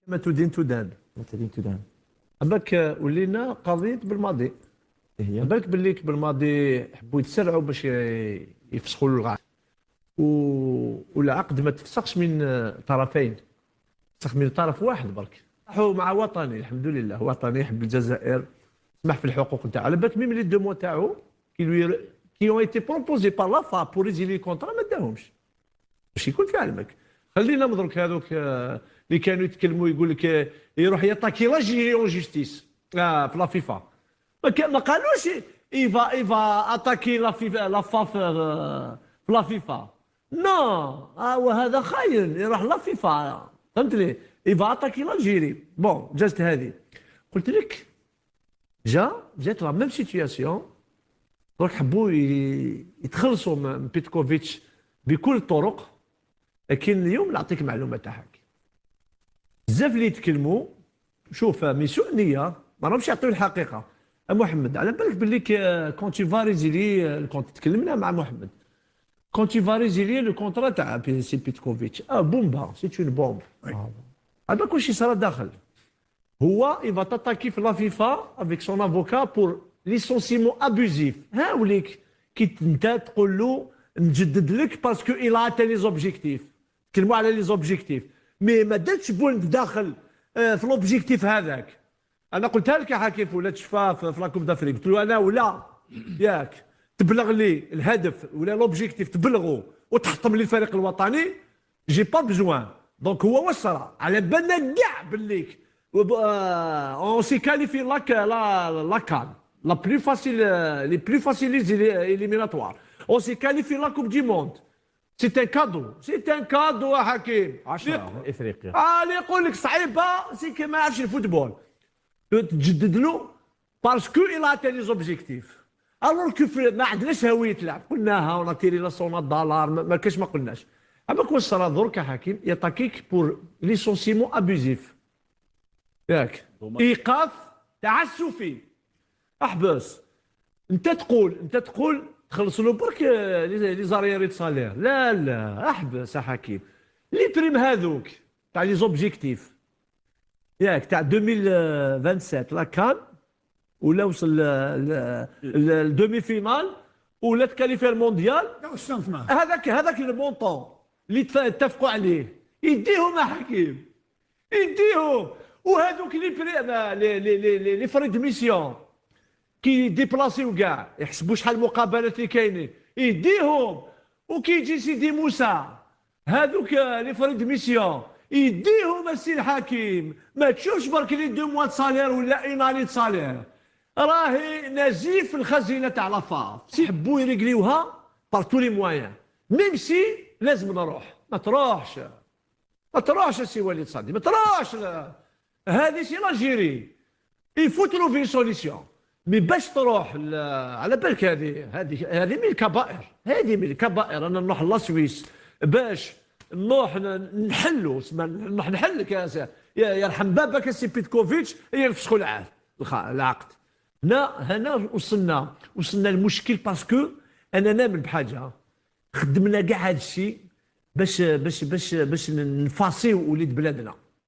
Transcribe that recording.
ما تدين تدان. مثلا تدان. بالك ولينا قضيه بالماضي. هي بالك باللي بالماضي حبوا يتسرعوا باش يفسخوا العقد والعقد ما تفسخش من طرفين، تفسخ من طرف واحد برك. راحوا مع وطني، الحمد لله وطني يحب الجزائر، سمح في الحقوق نتاعو. على بالك ميم لي دو موا تاعو كي اون ايتي بروبوزي بار لا فا بور ريزيلي كونترا ما داهمش باش يكون في علمك. خلينا درك هذوك اللي كانوا يتكلموا يقول لك يروح يطاكي لا جي اون جوستيس في لا فيفا. ما قالوش ايفا اتاكي لا فيفا لا فاف في لا فيفا. نو وهذا خاين يروح لا فيفا، فهمتني؟ ايفا اتاكي الجيري. بون جات هذه، قلت لك جات لا ميم سيتياسيون. دونك حبوا يتخلصوا من بيتكوفيتش بكل الطرق. لكن اليوم نعطيك معلومه تاعك، بزاف اللي يتكلموا شوف من سوء نيه ما راهمش يعطيو الحقيقه. محمد على بالك باللي كون تي فا ريزيلي، كنت تكلمنا مع محمد، كون تي فا ريزيلي لو كونترا تاع سي بيتكوفيتش بومبا سي اون بومب. هذا كلشي صرا داخل. هو il va t'attaquer في لا فيفا avec son avocat pour licenciement abusif. هاوليك كي انت تقول له نجدد لك باسكو il a atteint les objectifs. تكلموا على لي زوبجيكتيف مي ما درتش بوينت داخل في لوبجيكتيف هذاك. انا قلتها لك يا حكيم ولا تشفى في لاكوب دافريك، قلت له انا ولا ياك تبلغ لي الهدف ولا لوبجيكتيف تبلغه وتحطم لي الفريق الوطني جي با بزوان. دونك هو واش صرا على بالنا كاع بالليك اون سي كاليفي لا كان لا بلو فاسيل لي بلو فاسيل اليميناتوار اون سي كاليفي لا كوب دي موند. سي ان كادو، سي ان كادو يا حكيم. 10 افريقيا اللي يقول لك صعيبه سي كي ما يعرفش الفوتبول تجدد له باسكو إلا اتي لي زوبجيكتيف. الوغ كو ما عندناش هويه لعب، قلناها ونطيري لا صونا دولار ما كاش ما قلناش. عمرك واش صرا درك يا حكيم يطاكيك بور ليسونسيمون ابوزيف، ياك ايقاف تعسفي. احبس. انت تقول تخلص له برك لي زارييري سالير. لا احبس يا حكيم. لي بريم هذوك تاع لي زوبجيكتيف ياك تاع 2027 لا كان ولا وصل الدومي فينال ولا تكاليفي المونديال، هذاك المونطون اللي اتفقوا عليه يديهم يا حكيم، يديهم. وهذوك لي فريد ميسيون كي ديبلاسيو كاع يحسبوا شحال المقابلات اللي كاينين يديهم. وكي يجي سيدي موسى هذوك لي فريد ميسيون يديهم السي الحكيم. ما تشوفش برك لي دو موا سالير ولا اينالي سالير، راهي نزيف الخزينه تاع لافاف. يحبوا يريقليوها بار تو لي موان. ميم سي لازم نروح. ما تروحش السي وليد صادي، ما تروحش. هذه سي لاجيري يفو تروفي سوليسيون. مي باش تروح على بالك هذه من الكبائر. هذه من الكبائر. انا نروح لا سويس باش نروح نروح نحلك يا يرحم بابك السي بيتكوفيتش يفسخوا العقد. هنا وصلنا المشكل باسكو انا نامن بحاجه. خدمنا كاع هذا الشيء باش نفاسيو وليد بلادنا.